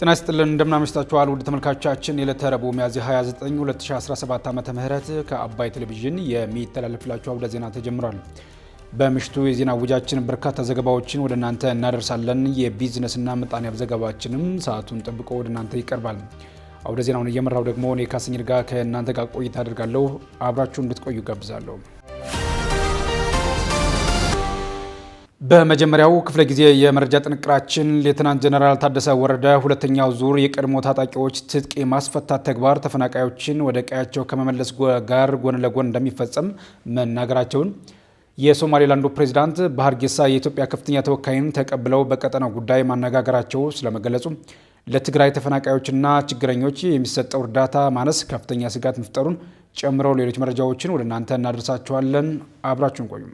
ጤና ይስጥልን እንደምናመሽታችኋል ውድ ተመልካቾቻችን የዕለተ ረቡዕ ሚያዝያ 29 2017 ዓመተ ምህረት ከአባይ ቴሌቪዥን የሚተላለፍላችሁ አውደ ዜና ተጀምሯል። በምሽቱ የዜና ውጃችን በርካታ ዘገባዎችን ወደ እናንተ እናደርሳለን። የቢዝነስና ምጣኔ ሀብት ዘገባችንም ሰዓቱን ጠብቆ ወደ እናንተ ይቀርባል። አውደ ዜናውን እየመራው ደግሞ እኔ ካስኝር ጋር ከእናንተ ጋር ቆይታ አደርጋለሁ። አብራችሁ እንድትቆዩ ጋብዛለሁ። በመጀመሪያው ክፍለ ጊዜ የመረጃ ጥንቅራችን ሌተናንት ጀነራል ታደሰ ወረደ ሁለተኛው ዙር የቀድሞ ታጣቂዎች ትጥቅ የማስፈታት ተግባር ተፈናቃዮችን ወደ ቀያቸው ከመመለስ ጋር ጎን ለጎን እንደሚፈጸም መናገራቸውን፣ የሶማሌላንዱ ፕሬዚዳንት በሀርጌሳ የኢትዮጵያ ከፍተኛ ተወካይን ተቀብለው በቀጠናው ጉዳይ ማነጋገራቸው ስለመገለጹ፣ ለትግራይ ተፈናቃዮችና ችግረኞች የሚሰጠው እርዳታ ማነስ ከፍተኛ ስጋት መፍጠሩን ጨምሮ ሌሎች መረጃዎችን ወደ እናንተ እናደርሳችኋለን። አብራችሁን ቆዩ።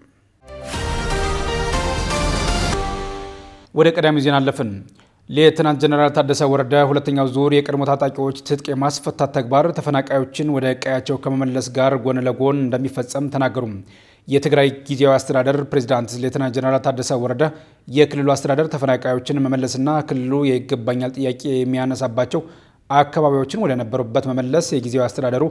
ወደ ቀዳሚው ዜና አለፍን። ሌተናንት ጀነራል ታደሰ ወረደ ሁለተኛው ዙር የቀድሞ ታጣቂዎች ትጥቅ የማስፈታት ተግባር ተፈናቃዮችን ወደ ቀያቸው ከመመለስ ጋር ጎን ለጎን እንደሚፈጸም ተናገሩ። የትግራይ ጊዜያዊ አስተዳደር ፕሬዝዳንት ሌተናንት ጀነራል ታደሰ ወረደ የክልሉ አስተዳደር ተፈናቃዮችን መመለስና ክልሉ የይገባኛል ጥያቄ የሚያነሳባቸው አካባቢዎችን ወደ ነበሩበት መመለስ የጊዜያዊ አስተዳደሩ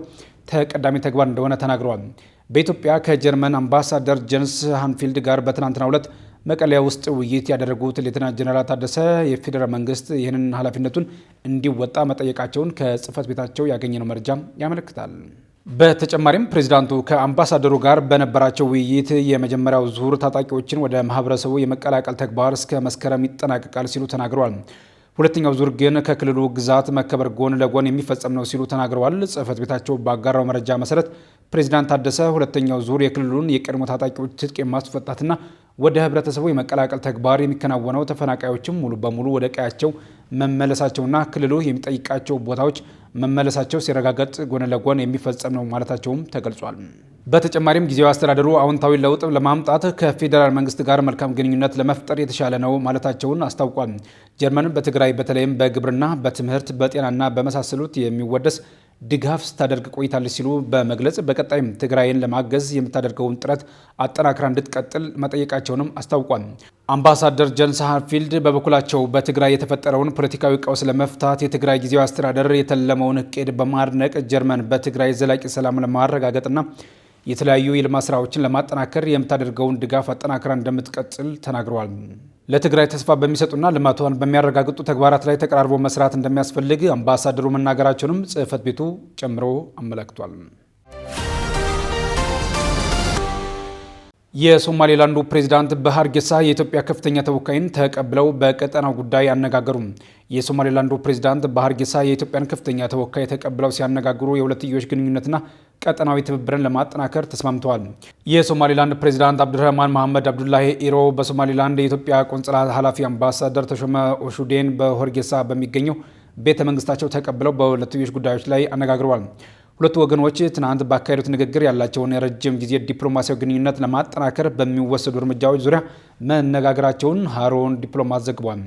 ተቀዳሚ ተግባር እንደሆነ ተናግረዋል። በኢትዮጵያ ከጀርመን አምባሳደር ጀንስ ሃንፊልድ ጋር በትናንትናው ዕለት መቀሌ ውስጥ ውይይት ያደረጉት ሌተናንት ጀነራል ታደሰ የፌዴራል መንግስት ይህንን ኃላፊነቱን እንዲወጣ መጠየቃቸውን ከጽህፈት ቤታቸው ያገኘነው መረጃ ያመለክታል። በተጨማሪም ፕሬዚዳንቱ ከአምባሳደሩ ጋር በነበራቸው ውይይት የመጀመሪያው ዙር ታጣቂዎችን ወደ ማህበረሰቡ የመቀላቀል ተግባር እስከ መስከረም ይጠናቀቃል ሲሉ ተናግረዋል። ሁለተኛው ዙር ግን ከክልሉ ግዛት መከበር ጎን ለጎን የሚፈጸም ነው ሲሉ ተናግረዋል። ጽህፈት ቤታቸው ባጋራው መረጃ መሰረት ፕሬዚዳንት ታደሰ ሁለተኛው ዙር የክልሉን የቀድሞ ታጣቂዎች ትጥቅ የማስፈታትና ወደ ህብረተሰቡ የመቀላቀል ተግባር የሚከናወነው ተፈናቃዮችም ሙሉ በሙሉ ወደ ቀያቸው መመለሳቸውና ክልሉ የሚጠይቃቸው ቦታዎች መመለሳቸው ሲረጋገጥ ጎን ለጎን የሚፈጸም ነው ማለታቸውም ተገልጿል። በተጨማሪም ጊዜያዊ አስተዳደሩ አዎንታዊ ለውጥ ለማምጣት ከፌዴራል መንግስት ጋር መልካም ግንኙነት ለመፍጠር የተሻለ ነው ማለታቸውን አስታውቋል። ጀርመን በትግራይ በተለይም በግብርና፣ በትምህርት፣ በጤናና በመሳሰሉት የሚወደስ ድጋፍ ስታደርግ ቆይታለች ሲሉ በመግለጽ በቀጣይም ትግራይን ለማገዝ የምታደርገውን ጥረት አጠናክራ እንድትቀጥል መጠየቃቸውንም አስታውቋል። አምባሳደር ጀንስ ሃንፊልድ በበኩላቸው በትግራይ የተፈጠረውን ፖለቲካዊ ቀውስ ለመፍታት የትግራይ ጊዜያዊ አስተዳደር የተለመውን እቅድ በማድነቅ ጀርመን በትግራይ ዘላቂ ሰላም ለማረጋገጥና የተለያዩ የልማት ስራዎችን ለማጠናከር የምታደርገውን ድጋፍ አጠናክራ እንደምትቀጥል ተናግረዋል። ለትግራይ ተስፋ በሚሰጡና ልማቷን በሚያረጋግጡ ተግባራት ላይ ተቀራርቦ መስራት እንደሚያስፈልግ አምባሳደሩ መናገራቸውንም ጽህፈት ቤቱ ጨምሮ አመላክቷል። የሶማሌላንዱ ፕሬዚዳንት በሀርጌሳ የኢትዮጵያ ከፍተኛ ተወካይን ተቀብለው በቀጠናው ጉዳይ አነጋገሩ። የሶማሌላንዱ ፕሬዚዳንት በሀርጌሳ የኢትዮጵያን ከፍተኛ ተወካይ ተቀብለው ሲያነጋግሩ የሁለትዮሽ ግንኙነትና ቀጠናዊ ትብብርን ለማጠናከር ተስማምተዋል። የሶማሌላንድ ፕሬዚዳንት አብዱራህማን መሐመድ አብዱላሂ ኢሮ በሶማሌላንድ የኢትዮጵያ ቆንጽላ ኃላፊ አምባሳደር ተሾመ ኦሹዴን በሀርጌሳ በሚገኘው ቤተ መንግስታቸው ተቀብለው በሁለትዮሽ ጉዳዮች ላይ አነጋግረዋል። ሁለቱ ወገኖች ትናንት ባካሄዱት ንግግር ያላቸውን የረጅም ጊዜ ዲፕሎማሲያዊ ግንኙነት ለማጠናከር በሚወሰዱ እርምጃዎች ዙሪያ መነጋገራቸውን ሃሮን ዲፕሎማት ዘግቧል።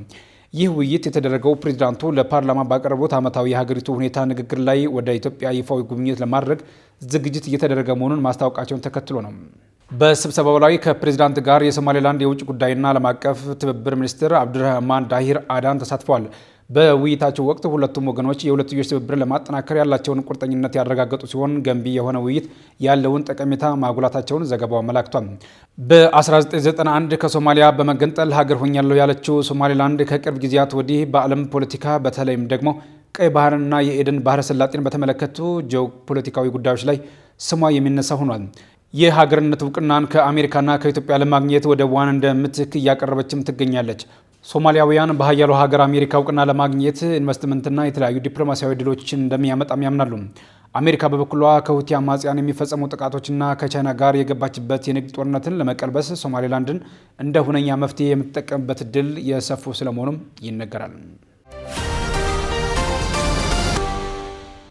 ይህ ውይይት የተደረገው ፕሬዚዳንቱ ለፓርላማ ባቀረቡት ዓመታዊ የሀገሪቱ ሁኔታ ንግግር ላይ ወደ ኢትዮጵያ ይፋዊ ጉብኝት ለማድረግ ዝግጅት እየተደረገ መሆኑን ማስታወቃቸውን ተከትሎ ነው። በስብሰባው ላይ ከፕሬዚዳንት ጋር የሶማሌላንድ የውጭ ጉዳይና ዓለም አቀፍ ትብብር ሚኒስትር አብዱራህማን ዳሂር አዳን ተሳትፈዋል። በውይይታቸው ወቅት ሁለቱም ወገኖች የሁለትዮሽ ትብብርን ለማጠናከር ያላቸውን ቁርጠኝነት ያረጋገጡ ሲሆን ገንቢ የሆነ ውይይት ያለውን ጠቀሜታ ማጉላታቸውን ዘገባው አመላክቷል። በ1991 ከሶማሊያ በመገንጠል ሀገር ሆኛለሁ ያለችው ሶማሌላንድ ከቅርብ ጊዜያት ወዲህ በዓለም ፖለቲካ በተለይም ደግሞ ቀይ ባህርና የኤደን ባህረ ሰላጤን በተመለከቱ ጂኦፖለቲካዊ ጉዳዮች ላይ ስሟ የሚነሳ ሆኗል። የሀገርነት እውቅናን ከአሜሪካና ከኢትዮጵያ ለማግኘት ወደቧን እንደ ምትክ እያቀረበችም ትገኛለች። ሶማሊያውያን በሀያሉ ሀገር አሜሪካ እውቅና ለማግኘት ኢንቨስትመንትና የተለያዩ ዲፕሎማሲያዊ ድሎችን እንደሚያመጣም ያምናሉ። አሜሪካ በበኩሏ ከሁቲ አማጽያን የሚፈጸሙ ጥቃቶችና ከቻይና ጋር የገባችበት የንግድ ጦርነትን ለመቀልበስ ሶማሌላንድን እንደ ሁነኛ መፍትሄ የምትጠቀምበት እድል የሰፉ ስለመሆኑም ይነገራል።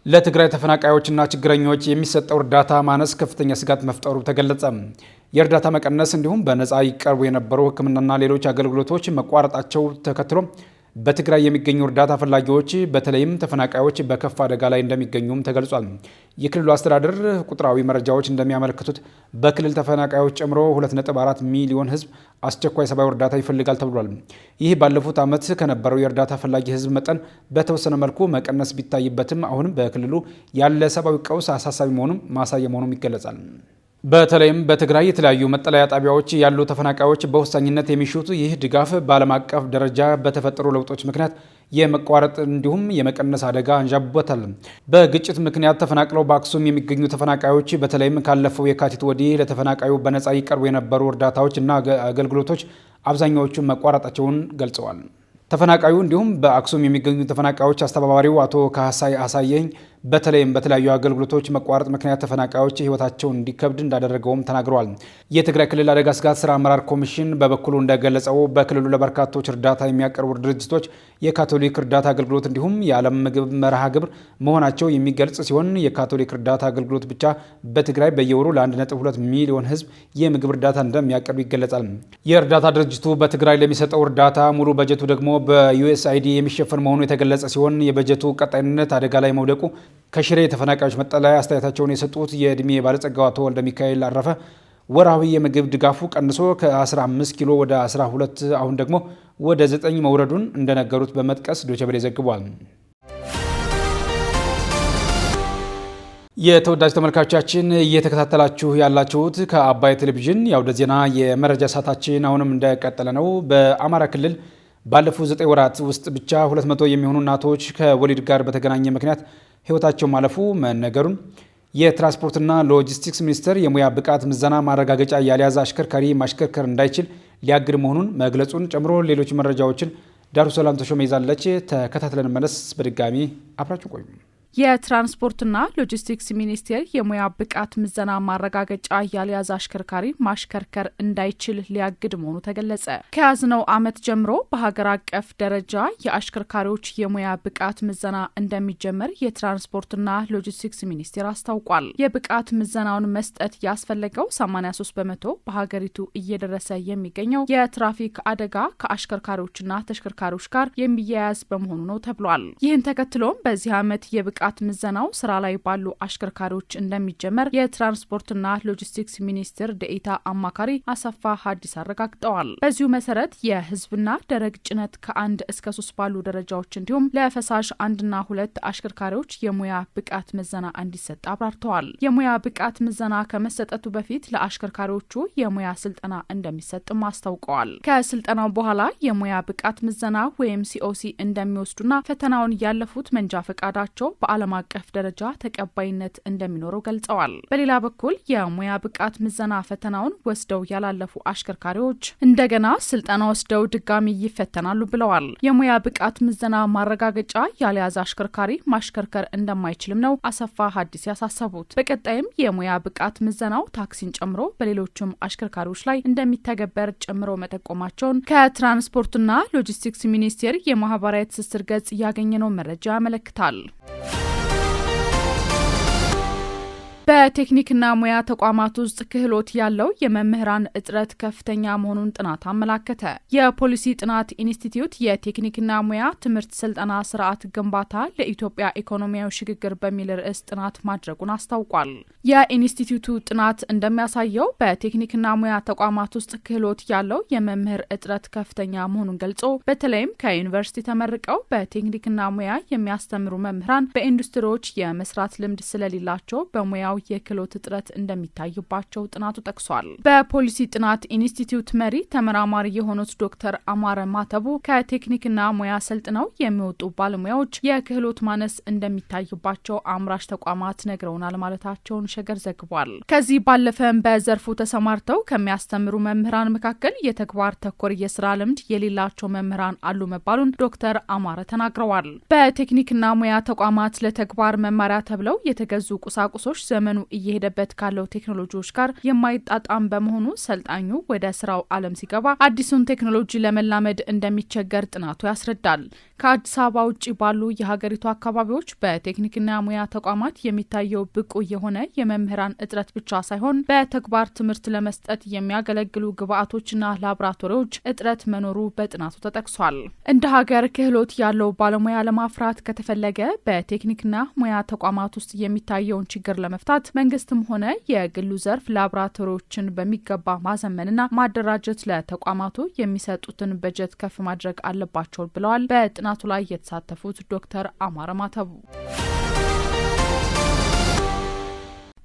ለትግራይ ተፈናቃዮችና ችግረኞች የሚሰጠው እርዳታ ማነስ ከፍተኛ ስጋት መፍጠሩ ተገለጸ። የእርዳታ መቀነስ እንዲሁም በነፃ ይቀርቡ የነበሩ ሕክምናና ሌሎች አገልግሎቶች መቋረጣቸው ተከትሎ በትግራይ የሚገኙ እርዳታ ፈላጊዎች በተለይም ተፈናቃዮች በከፍ አደጋ ላይ እንደሚገኙም ተገልጿል። የክልሉ አስተዳደር ቁጥራዊ መረጃዎች እንደሚያመለክቱት በክልል ተፈናቃዮች ጨምሮ 2.4 ሚሊዮን ሕዝብ አስቸኳይ ሰብአዊ እርዳታ ይፈልጋል ተብሏል። ይህ ባለፉት ዓመት ከነበረው የእርዳታ ፈላጊ ሕዝብ መጠን በተወሰነ መልኩ መቀነስ ቢታይበትም አሁንም በክልሉ ያለ ሰብአዊ ቀውስ አሳሳቢ መሆኑን ማሳያ መሆኑም ይገለጻል። በተለይም በትግራይ የተለያዩ መጠለያ ጣቢያዎች ያሉ ተፈናቃዮች በወሳኝነት የሚሹት ይህ ድጋፍ በዓለም አቀፍ ደረጃ በተፈጠሩ ለውጦች ምክንያት የመቋረጥ እንዲሁም የመቀነስ አደጋ አንዣቦታል። በግጭት ምክንያት ተፈናቅለው በአክሱም የሚገኙ ተፈናቃዮች በተለይም ካለፈው የካቲት ወዲህ ለተፈናቃዩ በነፃ ይቀርቡ የነበሩ እርዳታዎች እና አገልግሎቶች አብዛኛዎቹ መቋረጣቸውን ገልጸዋል። ተፈናቃዩ እንዲሁም በአክሱም የሚገኙ ተፈናቃዮች አስተባባሪው አቶ ካሳይ አሳየኝ በተለይም በተለያዩ አገልግሎቶች መቋረጥ ምክንያት ተፈናቃዮች ሕይወታቸውን እንዲከብድ እንዳደረገውም ተናግረዋል። የትግራይ ክልል አደጋ ስጋት ስራ አመራር ኮሚሽን በበኩሉ እንደገለጸው በክልሉ ለበርካቶች እርዳታ የሚያቀርቡ ድርጅቶች የካቶሊክ እርዳታ አገልግሎት እንዲሁም የዓለም ምግብ መርሃ ግብር መሆናቸው የሚገልጽ ሲሆን የካቶሊክ እርዳታ አገልግሎት ብቻ በትግራይ በየወሩ ለ1.2 ሚሊዮን ሕዝብ የምግብ እርዳታ እንደሚያቀርብ ይገለጻል። የእርዳታ ድርጅቱ በትግራይ ለሚሰጠው እርዳታ ሙሉ በጀቱ ደግሞ በዩኤስአይዲ የሚሸፈን መሆኑ የተገለጸ ሲሆን የበጀቱ ቀጣይነት አደጋ ላይ መውደቁ ከሽሬ የተፈናቃዮች መጠለያ አስተያየታቸውን የሰጡት የዕድሜ ባለጸጋው አቶ ወልደ ሚካኤል አረፈ ወርሃዊ የምግብ ድጋፉ ቀንሶ ከ15 ኪሎ ወደ 12 አሁን ደግሞ ወደ 9 መውረዱን እንደነገሩት በመጥቀስ ዶይቼ ቬለ ዘግቧል። የተወዳጅ ተመልካቾቻችን እየተከታተላችሁ ያላችሁት ከአባይ ቴሌቪዥን የአውደ ዜና የመረጃ ሰዓታችን አሁንም እንደቀጠለ ነው። በአማራ ክልል ባለፉት 9 ወራት ውስጥ ብቻ 200 የሚሆኑ እናቶች ከወሊድ ጋር በተገናኘ ምክንያት ሕይወታቸው ማለፉ መነገሩን የትራንስፖርትና ሎጂስቲክስ ሚኒስቴር የሙያ ብቃት ምዘና ማረጋገጫ ያልያዘ አሽከርካሪ ማሽከርከር እንዳይችል ሊያግድ መሆኑን መግለጹን ጨምሮ ሌሎች መረጃዎችን ዳሩ ሰላም ተሾመ ይዛለች። ተከታትለን መለስ። በድጋሚ አብራችሁ ቆዩ። የትራንስፖርትና ሎጂስቲክስ ሚኒስቴር የሙያ ብቃት ምዘና ማረጋገጫ ያልያዘ አሽከርካሪ ማሽከርከር እንዳይችል ሊያግድ መሆኑ ተገለጸ። ከያዝነው ዓመት ጀምሮ በሀገር አቀፍ ደረጃ የአሽከርካሪዎች የሙያ ብቃት ምዘና እንደሚጀመር የትራንስፖርትና ሎጂስቲክስ ሚኒስቴር አስታውቋል። የብቃት ምዘናውን መስጠት ያስፈለገው 83 በመቶ በሀገሪቱ እየደረሰ የሚገኘው የትራፊክ አደጋ ከአሽከርካሪዎችና ተሽከርካሪዎች ጋር የሚያያዝ በመሆኑ ነው ተብሏል። ይህን ተከትሎም በዚህ ዓመት የብቃት ምዘናው ስራ ላይ ባሉ አሽከርካሪዎች እንደሚጀመር የትራንስፖርትና ሎጂስቲክስ ሚኒስቴር ዴኤታ አማካሪ አሰፋ ሀዲስ አረጋግጠዋል። በዚሁ መሰረት የህዝብና ደረቅ ጭነት ከ1 እስከ 3 ባሉ ደረጃዎች እንዲሁም ለፈሳሽ 1ና 2 አሽከርካሪዎች የሙያ ብቃት ምዘና እንዲሰጥ አብራርተዋል። የሙያ ብቃት ምዘና ከመሰጠቱ በፊት ለአሽከርካሪዎቹ የሙያ ስልጠና እንደሚሰጥም አስታውቀዋል። ከስልጠናው በኋላ የሙያ ብቃት ምዘና ወይም ሲኦሲ እንደሚወስዱና ፈተናውን ያለፉት መንጃ ፈቃዳቸው በዓለም አቀፍ ደረጃ ተቀባይነት እንደሚኖረው ገልጸዋል። በሌላ በኩል የሙያ ብቃት ምዘና ፈተናውን ወስደው ያላለፉ አሽከርካሪዎች እንደገና ስልጠና ወስደው ድጋሚ ይፈተናሉ ብለዋል። የሙያ ብቃት ምዘና ማረጋገጫ ያልያዘ አሽከርካሪ ማሽከርከር እንደማይችልም ነው አሰፋ ሀዲስ ያሳሰቡት። በቀጣይም የሙያ ብቃት ምዘናው ታክሲን ጨምሮ በሌሎችም አሽከርካሪዎች ላይ እንደሚተገበር ጨምረው መጠቆማቸውን ከትራንስፖርትና ሎጂስቲክስ ሚኒስቴር የማህበራዊ ትስስር ገጽ ያገኘነው መረጃ ያመለክታል። በቴክኒክና ሙያ ተቋማት ውስጥ ክህሎት ያለው የመምህራን እጥረት ከፍተኛ መሆኑን ጥናት አመላከተ። የፖሊሲ ጥናት ኢንስቲትዩት የቴክኒክና ሙያ ትምህርት ስልጠና ስርዓት ግንባታ ለኢትዮጵያ ኢኮኖሚያዊ ሽግግር በሚል ርዕስ ጥናት ማድረጉን አስታውቋል። የኢንስቲትዩቱ ጥናት እንደሚያሳየው በቴክኒክና ሙያ ተቋማት ውስጥ ክህሎት ያለው የመምህር እጥረት ከፍተኛ መሆኑን ገልጾ በተለይም ከዩኒቨርሲቲ ተመርቀው በቴክኒክና ሙያ የሚያስተምሩ መምህራን በኢንዱስትሪዎች የመስራት ልምድ ስለሌላቸው በሙያ የክህሎት እጥረት እንደሚታይባቸው ጥናቱ ጠቅሷል። በፖሊሲ ጥናት ኢንስቲትዩት መሪ ተመራማሪ የሆኑት ዶክተር አማረ ማተቡ ከቴክኒክና ሙያ ሰልጥነው የሚወጡ ባለሙያዎች የክህሎት ማነስ እንደሚታይባቸው አምራች ተቋማት ነግረውናል ማለታቸውን ሸገር ዘግቧል። ከዚህ ባለፈም በዘርፉ ተሰማርተው ከሚያስተምሩ መምህራን መካከል የተግባር ተኮር የስራ ልምድ የሌላቸው መምህራን አሉ መባሉን ዶክተር አማረ ተናግረዋል። በቴክኒክና ሙያ ተቋማት ለተግባር መማሪያ ተብለው የተገዙ ቁሳቁሶች ዘመኑ እየሄደበት ካለው ቴክኖሎጂዎች ጋር የማይጣጣም በመሆኑ ሰልጣኙ ወደ ስራው ዓለም ሲገባ አዲሱን ቴክኖሎጂ ለመላመድ እንደሚቸገር ጥናቱ ያስረዳል። ከአዲስ አበባ ውጭ ባሉ የሀገሪቱ አካባቢዎች በቴክኒክና ሙያ ተቋማት የሚታየው ብቁ የሆነ የመምህራን እጥረት ብቻ ሳይሆን በተግባር ትምህርት ለመስጠት የሚያገለግሉ ግብዓቶችና ላቦራቶሪዎች እጥረት መኖሩ በጥናቱ ተጠቅሷል። እንደ ሀገር ክህሎት ያለው ባለሙያ ለማፍራት ከተፈለገ በቴክኒክና ሙያ ተቋማት ውስጥ የሚታየውን ችግር ለመፍታት መንግስትም ሆነ የግሉ ዘርፍ ላቦራቶሪዎችን በሚገባ ማዘመንና ማደራጀት ለተቋማቱ የሚሰጡትን በጀት ከፍ ማድረግ አለባቸው ብለዋል። በጥናቱ ላይ የተሳተፉት ዶክተር አማረ ማተቡ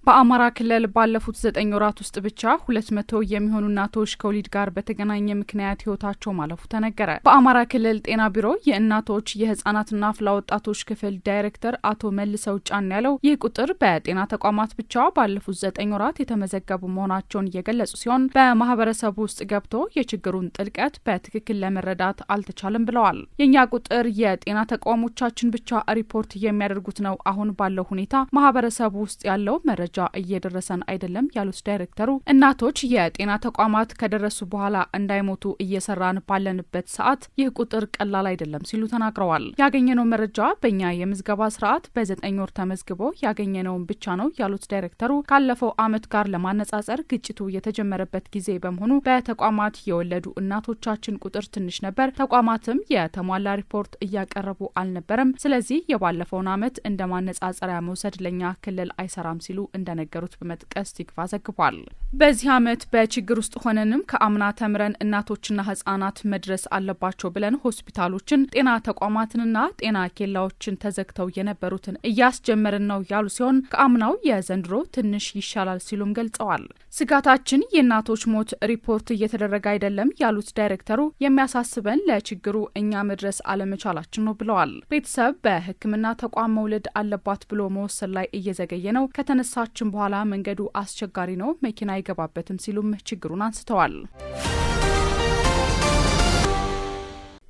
በአማራ ክልል ባለፉት 9 ወራት ውስጥ ብቻ 200 የሚሆኑ እናቶች ከወሊድ ጋር በተገናኘ ምክንያት ህይወታቸው ማለፉ ተነገረ። በአማራ ክልል ጤና ቢሮ የእናቶች የህፃናትና አፍላ ወጣቶች ክፍል ዳይሬክተር አቶ መልሰው ጫን ያለው ይህ ቁጥር በጤና ተቋማት ብቻ ባለፉት 9 ወራት የተመዘገቡ መሆናቸውን እየገለጹ ሲሆን በማህበረሰቡ ውስጥ ገብቶ የችግሩን ጥልቀት በትክክል ለመረዳት አልተቻለም ብለዋል። የኛ ቁጥር የጤና ተቋሞቻችን ብቻ ሪፖርት የሚያደርጉት ነው። አሁን ባለው ሁኔታ ማህበረሰቡ ውስጥ ያለው መረጃ እየደረሰን አይደለም ያሉት ዳይሬክተሩ እናቶች የጤና ተቋማት ከደረሱ በኋላ እንዳይሞቱ እየሰራን ባለንበት ሰዓት ይህ ቁጥር ቀላል አይደለም ሲሉ ተናግረዋል። ያገኘነው መረጃ በእኛ የምዝገባ ስርዓት በ9 ወር ተመዝግቦ ያገኘነውን ብቻ ነው ያሉት ዳይሬክተሩ ካለፈው ዓመት ጋር ለማነጻጸር ግጭቱ የተጀመረበት ጊዜ በመሆኑ በተቋማት የወለዱ እናቶቻችን ቁጥር ትንሽ ነበር። ተቋማትም የተሟላ ሪፖርት እያቀረቡ አልነበረም። ስለዚህ የባለፈውን ዓመት እንደ ማነጻጸሪያ መውሰድ ለኛ ክልል አይሰራም ሲሉ እንደነገሩት በመጥቀስ ቲክቫ ዘግቧል። በዚህ ዓመት በችግር ውስጥ ሆነንም ከአምና ተምረን እናቶችና ህጻናት መድረስ አለባቸው ብለን ሆስፒታሎችን፣ ጤና ተቋማትንና ጤና ኬላዎችን ተዘግተው የነበሩትን እያስጀመርን ነው ያሉ ሲሆን ከአምናው የዘንድሮ ትንሽ ይሻላል ሲሉም ገልጸዋል። ስጋታችን የእናቶች ሞት ሪፖርት እየተደረገ አይደለም ያሉት ዳይሬክተሩ የሚያሳስበን ለችግሩ እኛ መድረስ አለመቻላችን ነው ብለዋል። ቤተሰብ በሕክምና ተቋም መውለድ አለባት ብሎ መወሰን ላይ እየዘገየ ነው። ከተነሳችን በኋላ መንገዱ አስቸጋሪ ነው፣ መኪና አይገባበትም ሲሉም ችግሩን አንስተዋል።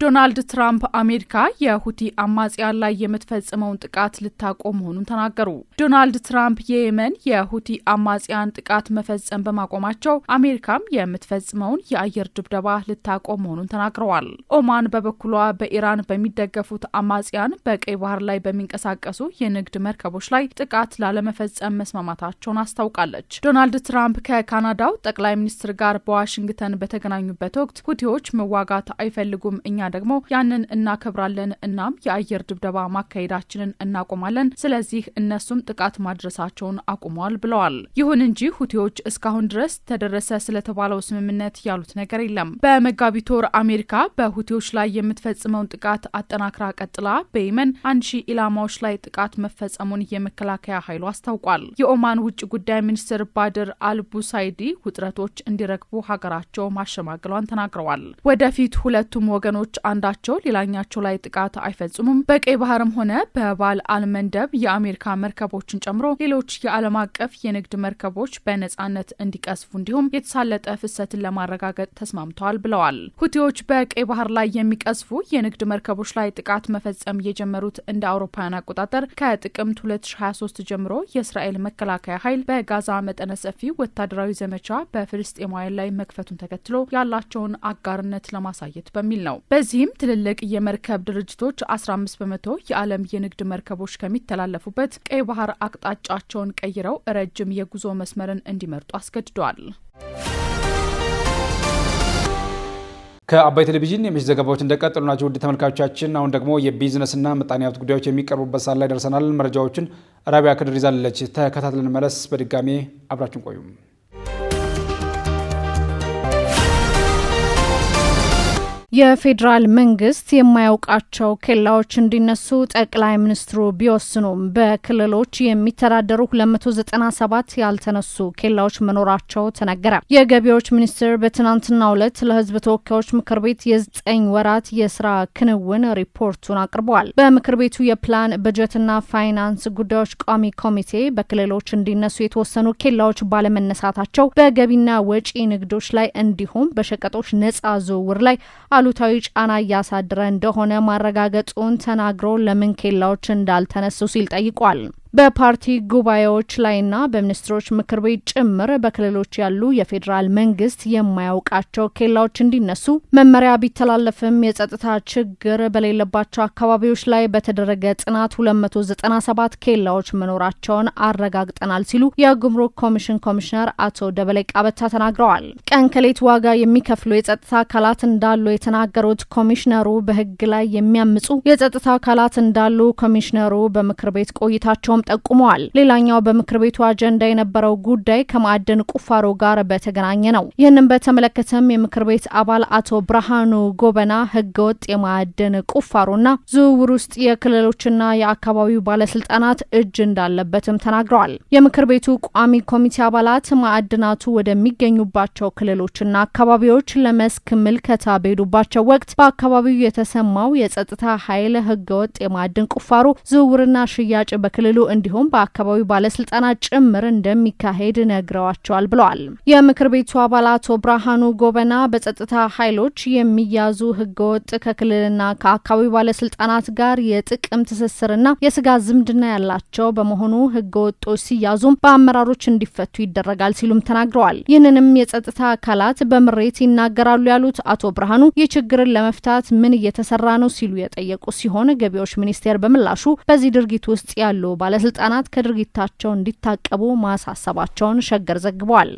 ዶናልድ ትራምፕ አሜሪካ የሁቲ አማጽያን ላይ የምትፈጽመውን ጥቃት ልታቆም መሆኑን ተናገሩ። ዶናልድ ትራምፕ የየመን የሁቲ አማጽያን ጥቃት መፈጸም በማቆማቸው አሜሪካም የምትፈጽመውን የአየር ድብደባ ልታቆም መሆኑን ተናግረዋል። ኦማን በበኩሏ በኢራን በሚደገፉት አማጽያን በቀይ ባህር ላይ በሚንቀሳቀሱ የንግድ መርከቦች ላይ ጥቃት ላለመፈጸም መስማማታቸውን አስታውቃለች። ዶናልድ ትራምፕ ከካናዳው ጠቅላይ ሚኒስትር ጋር በዋሽንግተን በተገናኙበት ወቅት ሁቲዎች መዋጋት አይፈልጉም፣ እኛ ደግሞ ያንን እናከብራለን፣ እናም የአየር ድብደባ ማካሄዳችንን እናቆማለን፣ ስለዚህ እነሱም ጥቃት ማድረሳቸውን አቁመዋል ብለዋል። ይሁን እንጂ ሁቲዎች እስካሁን ድረስ ተደረሰ ስለተባለው ስምምነት ያሉት ነገር የለም። በመጋቢት ወር አሜሪካ በሁቲዎች ላይ የምትፈጽመውን ጥቃት አጠናክራ ቀጥላ በየመን 1000 ኢላማዎች ላይ ጥቃት መፈጸሙን የመከላከያ ኃይሉ አስታውቋል። የኦማን ውጭ ጉዳይ ሚኒስትር ባድር አልቡሳይዲ ውጥረቶች እንዲረግቡ ሀገራቸው ማሸማገሏን ተናግረዋል። ወደፊት ሁለቱም ወገኖች አንዳቸው ሌላኛቸው ላይ ጥቃት አይፈጽሙም። በቀይ ባህርም ሆነ በባል አልመንደብ የአሜሪካ መርከቦችን ጨምሮ ሌሎች የዓለም አቀፍ የንግድ መርከቦች በነጻነት እንዲቀስፉ እንዲሁም የተሳለጠ ፍሰትን ለማረጋገጥ ተስማምተዋል ብለዋል። ሁቲዎች በቀይ ባህር ላይ የሚቀስፉ የንግድ መርከቦች ላይ ጥቃት መፈጸም የጀመሩት እንደ አውሮፓውያን አቆጣጠር ከጥቅምት 2023 ጀምሮ የእስራኤል መከላከያ ኃይል በጋዛ መጠነ ሰፊ ወታደራዊ ዘመቻ በፍልስጤማውያን ላይ መክፈቱን ተከትሎ ያላቸውን አጋርነት ለማሳየት በሚል ነው። በዚህም ትልልቅ የመርከብ ድርጅቶች 15 በመቶ የዓለም የንግድ መርከቦች ከሚተላለፉበት ቀይ ባህር አቅጣጫቸውን ቀይረው ረጅም የጉዞ መስመርን እንዲመርጡ አስገድደዋል። ከአባይ ቴሌቪዥን የምሽት ዘገባዎች እንደቀጠሉ ናቸው። ውድ ተመልካቾቻችን፣ አሁን ደግሞ የቢዝነስና ምጣኔ ሀብት ጉዳዮች የሚቀርቡበት ሰዓት ላይ ደርሰናል። መረጃዎችን ራቢያ ክድር ይዛለች። ተከታትለን መለስ። በድጋሜ አብራችን ቆዩ። የፌዴራል መንግስት የማያውቃቸው ኬላዎች እንዲነሱ ጠቅላይ ሚኒስትሩ ቢወስኑም በክልሎች የሚተዳደሩ 297 ያልተነሱ ኬላዎች መኖራቸው ተነገረ። የገቢዎች ሚኒስቴር በትናንትናው ዕለት ለሕዝብ ተወካዮች ምክር ቤት የ9 ወራት የስራ ክንውን ሪፖርቱን አቅርበዋል። በምክር ቤቱ የፕላን በጀትና ፋይናንስ ጉዳዮች ቋሚ ኮሚቴ በክልሎች እንዲነሱ የተወሰኑ ኬላዎች ባለመነሳታቸው በገቢና ወጪ ንግዶች ላይ እንዲሁም በሸቀጦች ነጻ ዝውውር ላይ አሉታዊ ጫና እያሳደረ እንደሆነ ማረጋገጡን ተናግሮ ለምን ኬላዎች እንዳልተነሱ ሲል ጠይቋል። በፓርቲ ጉባኤዎች ላይና በሚኒስትሮች ምክር ቤት ጭምር በክልሎች ያሉ የፌዴራል መንግስት የማያውቃቸው ኬላዎች እንዲነሱ መመሪያ ቢተላለፍም የጸጥታ ችግር በሌለባቸው አካባቢዎች ላይ በተደረገ ጥናት 297 ኬላዎች መኖራቸውን አረጋግጠናል ሲሉ የጉምሩክ ኮሚሽን ኮሚሽነር አቶ ደበሌ ቃበታ ተናግረዋል። ቀን ከሌት ዋጋ የሚከፍሉ የጸጥታ አካላት እንዳሉ የተናገሩት ኮሚሽነሩ በህግ ላይ የሚያምጹ የጸጥታ አካላት እንዳሉ ኮሚሽነሩ በምክር ቤት ቆይታቸውም ጠቁመዋል። ሌላኛው በምክር ቤቱ አጀንዳ የነበረው ጉዳይ ከማዕድን ቁፋሮ ጋር በተገናኘ ነው። ይህንን በተመለከተም የምክር ቤት አባል አቶ ብርሃኑ ጎበና ህገወጥ የማዕድን ቁፋሮና ዝውውር ውስጥ የክልሎችና የአካባቢው ባለስልጣናት እጅ እንዳለበትም ተናግረዋል። የምክር ቤቱ ቋሚ ኮሚቴ አባላት ማዕድናቱ ወደሚገኙባቸው ክልሎችና አካባቢዎች ለመስክ ምልከታ በሄዱባቸው ወቅት በአካባቢው የተሰማው የጸጥታ ኃይል ህገወጥ የማዕድን ቁፋሮ ዝውውርና ሽያጭ በክልሉ እንዲሁም በአካባቢው ባለስልጣናት ጭምር እንደሚካሄድ ነግረዋቸዋል ብለዋል። የምክር ቤቱ አባል አቶ ብርሃኑ ጎበና በጸጥታ ኃይሎች የሚያዙ ህገወጥ ከክልልና ከአካባቢው ባለስልጣናት ጋር የጥቅም ትስስርና የስጋ ዝምድና ያላቸው በመሆኑ ህገወጦች ሲያዙም በአመራሮች እንዲፈቱ ይደረጋል ሲሉም ተናግረዋል። ይህንንም የጸጥታ አካላት በምሬት ይናገራሉ ያሉት አቶ ብርሃኑ ይህ ችግርን ለመፍታት ምን እየተሰራ ነው ሲሉ የጠየቁ ሲሆን ገቢዎች ሚኒስቴር በምላሹ በዚህ ድርጊት ውስጥ ያሉ ባለስልጣናት ከድርጊታቸው እንዲታቀቡ ማሳሰባቸውን ሸገር ዘግቧል።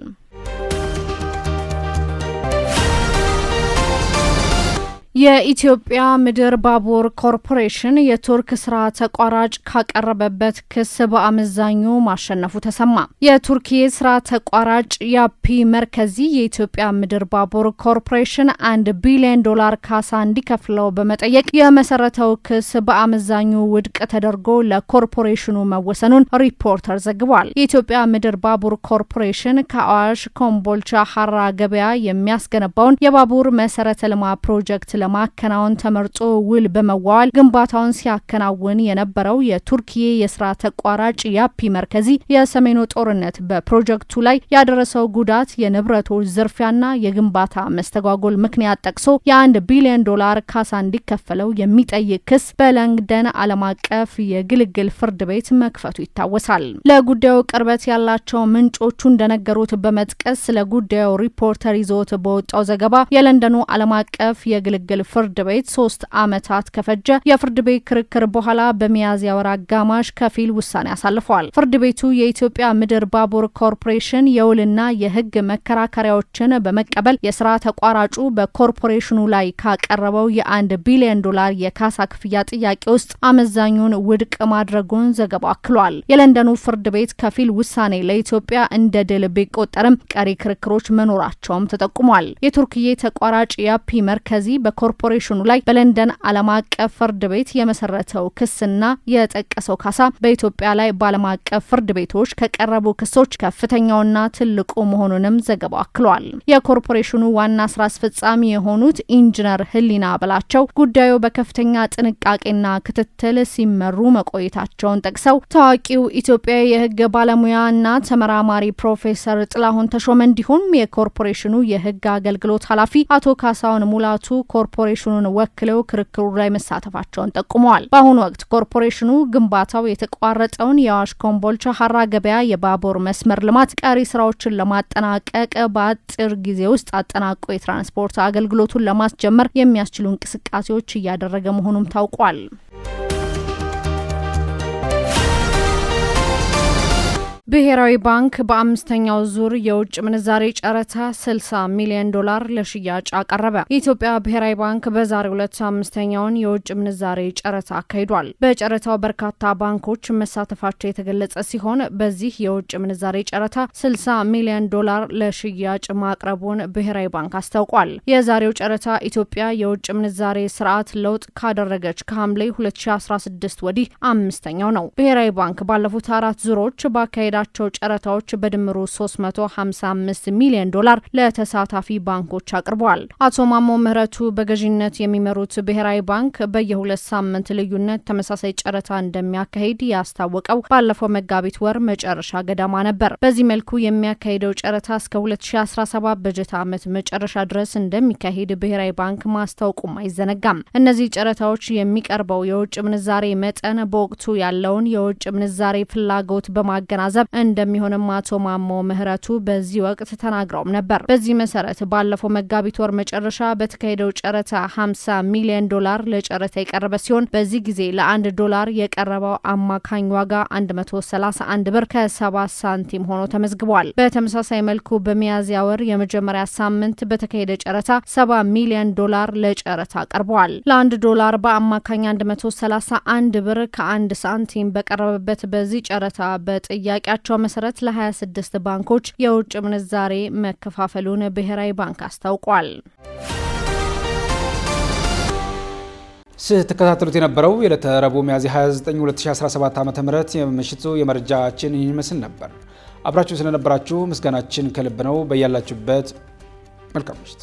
የኢትዮጵያ ምድር ባቡር ኮርፖሬሽን የቱርክ ስራ ተቋራጭ ካቀረበበት ክስ በአመዛኙ ማሸነፉ ተሰማ። የቱርክ ስራ ተቋራጭ ያፒ መርከዚ የኢትዮጵያ ምድር ባቡር ኮርፖሬሽን $1 ቢሊዮን ካሳ እንዲከፍለው በመጠየቅ የመሰረተው ክስ በአመዛኙ ውድቅ ተደርጎ ለኮርፖሬሽኑ መወሰኑን ሪፖርተር ዘግቧል። የኢትዮጵያ ምድር ባቡር ኮርፖሬሽን ከአዋሽ ኮምቦልቻ ሀራ ገበያ የሚያስገነባውን የባቡር መሰረተ ልማት ፕሮጀክት ለማከናወን ተመርጦ ውል በመዋዋል ግንባታውን ሲያከናውን የነበረው የቱርኪዬ የስራ ተቋራጭ ያፒ መርከዚ የሰሜኑ ጦርነት በፕሮጀክቱ ላይ ያደረሰው ጉዳት፣ የንብረቶች ዝርፊያና የግንባታ መስተጓጎል ምክንያት ጠቅሶ $1 ቢሊዮን ካሳ እንዲከፈለው የሚጠይቅ ክስ በለንደን ዓለም አቀፍ የግልግል ፍርድ ቤት መክፈቱ ይታወሳል። ለጉዳዩ ቅርበት ያላቸው ምንጮቹ እንደነገሩት በመጥቀስ ስለ ጉዳዩ ሪፖርተር ይዞት በወጣው ዘገባ የለንደኑ ዓለም አቀፍ የግልግል ፍርድ ቤት 3 ዓመታት ከፈጀ የፍርድ ቤት ክርክር በኋላ በሚያዝያ ወር አጋማሽ ከፊል ውሳኔ አሳልፏል። ፍርድ ቤቱ የኢትዮጵያ ምድር ባቡር ኮርፖሬሽን የውልና የሕግ መከራከሪያዎችን በመቀበል የስራ ተቋራጩ በኮርፖሬሽኑ ላይ ካቀረበው $1 ቢሊዮን የካሳ ክፍያ ጥያቄ ውስጥ አመዛኙን ውድቅ ማድረጉን ዘገባው አክሏል። የለንደኑ ፍርድ ቤት ከፊል ውሳኔ ለኢትዮጵያ እንደ ድል ቢቆጠርም ቀሪ ክርክሮች መኖራቸውም ተጠቁሟል። የቱርክዬ ተቋራጭ ያፒ መርከዚ በኮርፖሬሽኑ ላይ በለንደን ዓለም አቀፍ ፍርድ ቤት የመሰረተው ክስና የጠቀሰው ካሳ በኢትዮጵያ ላይ በዓለም አቀፍ ፍርድ ቤቶች ከቀረቡ ክሶች ከፍተኛውና ትልቁ መሆኑንም ዘገባው አክሏል። የኮርፖሬሽኑ ዋና ስራ አስፈጻሚ የሆኑት ኢንጂነር ህሊና በላቸው ጉዳዩ በከፍተኛ ጥንቃቄና ክትትል ሲመሩ መቆየታቸውን ጠቅሰው ታዋቂው ኢትዮጵያዊ የህግ ባለሙያና ተመራማሪ ፕሮፌሰር ጥላሁን ተሾመ እንዲሁም የኮርፖሬሽኑ የህግ አገልግሎት ኃላፊ አቶ ካሳሁን ሙላቱ ኮርፖሬሽኑን ወክለው ክርክሩ ላይ መሳተፋቸውን ጠቁመዋል። በአሁኑ ወቅት ኮርፖሬሽኑ ግንባታው የተቋረጠውን የአዋሽ ኮምቦልቻ ሀራ ገበያ የባቡር መስመር ልማት ቀሪ ስራዎችን ለማጠናቀቅ በአጭር ጊዜ ውስጥ አጠናቆ የትራንስፖርት አገልግሎቱን ለማስጀመር የሚያስችሉ እንቅስቃሴዎች እያደረገ መሆኑም ታውቋል። ብሔራዊ ባንክ በአምስተኛው ዙር የውጭ ምንዛሬ ጨረታ $60 ሚሊዮን ለሽያጭ አቀረበ። የኢትዮጵያ ብሔራዊ ባንክ በዛሬው ዕለት አምስተኛውን የውጭ ምንዛሬ ጨረታ አካሂዷል። በጨረታው በርካታ ባንኮች መሳተፋቸው የተገለጸ ሲሆን በዚህ የውጭ ምንዛሬ ጨረታ $60 ሚሊዮን ለሽያጭ ማቅረቡን ብሔራዊ ባንክ አስታውቋል። የዛሬው ጨረታ ኢትዮጵያ የውጭ ምንዛሬ ስርዓት ለውጥ ካደረገች ከሐምሌ 2016 ወዲህ አምስተኛው ነው። ብሔራዊ ባንክ ባለፉት 4 ዙሮች ባካሄዳ ባካሄዳቸው ጨረታዎች በድምሩ 355 ሚሊዮን ዶላር ለተሳታፊ ባንኮች አቅርበዋል። አቶ ማሞ ምህረቱ በገዢነት የሚመሩት ብሔራዊ ባንክ በየ2 ሳምንት ልዩነት ተመሳሳይ ጨረታ እንደሚያካሂድ ያስታወቀው ባለፈው መጋቢት ወር መጨረሻ ገደማ ነበር። በዚህ መልኩ የሚያካሂደው ጨረታ እስከ 2017 በጀት ዓመት መጨረሻ ድረስ እንደሚካሄድ ብሔራዊ ባንክ ማስታወቁም አይዘነጋም። እነዚህ ጨረታዎች የሚቀርበው የውጭ ምንዛሬ መጠን በወቅቱ ያለውን የውጭ ምንዛሬ ፍላጎት በማገናዘብ እንደሚሆንም አቶ ማሞ ምህረቱ በዚህ ወቅት ተናግረውም ነበር። በዚህ መሰረት ባለፈው መጋቢት ወር መጨረሻ በተካሄደው ጨረታ 50 ሚሊዮን ዶላር ለጨረታ የቀረበ ሲሆን በዚህ ጊዜ ለ1 ዶላር የቀረበው አማካኝ ዋጋ 131 ብር ከ7 ሳንቲም ሆኖ ተመዝግቧል። በተመሳሳይ መልኩ በሚያዝያ ወር የመጀመሪያ ሳምንት በተካሄደ ጨረታ 70 ሚሊዮን ዶላር ለጨረታ ቀርበዋል። ለ1 ዶላር በአማካኝ 131 ብር ከ1 ሳንቲም በቀረበበት በዚህ ጨረታ በጥያቄያቸው መሰረት ለ26 ባንኮች የውጭ ምንዛሬ መከፋፈሉን ብሔራዊ ባንክ አስታውቋል። ስትከታተሉት የነበረው የዕለተ ረቡዕ ሚያዝያ 29 2017 ዓ.ም የምሽቱ የመረጃችን ይመስል ነበር። አብራችሁ ስለነበራችሁ ምስጋናችን ከልብ ነው። በያላችሁበት መልካም ምሽት።